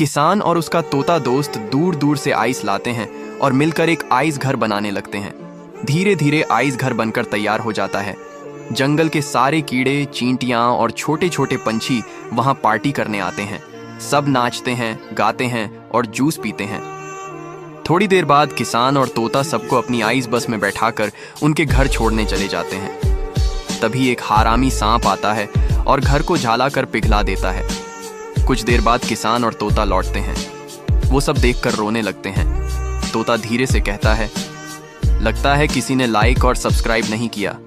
किसान और उसका तोता दोस्त दूर दूर से आइस लाते हैं और मिलकर एक आइस घर बनाने लगते हैं। धीरे धीरे आइस घर बनकर तैयार हो जाता है। जंगल के सारे कीड़े, चींटियां और छोटे छोटे पंछी वहां पार्टी करने आते हैं। सब नाचते हैं, गाते हैं और जूस पीते हैं। थोड़ी देर बाद किसान और तोता सबको अपनी आइस बस में बैठाकर उनके घर छोड़ने चले जाते हैं। तभी एक हरामी सांप आता है और घर को झालाकर पिघला देता है। कुछ देर बाद किसान और तोता लौटते हैं। वो सब देखकर रोने लगते हैं। तोता धीरे से कहता है, लगता है किसी ने लाइक और सब्सक्राइब नहीं किया।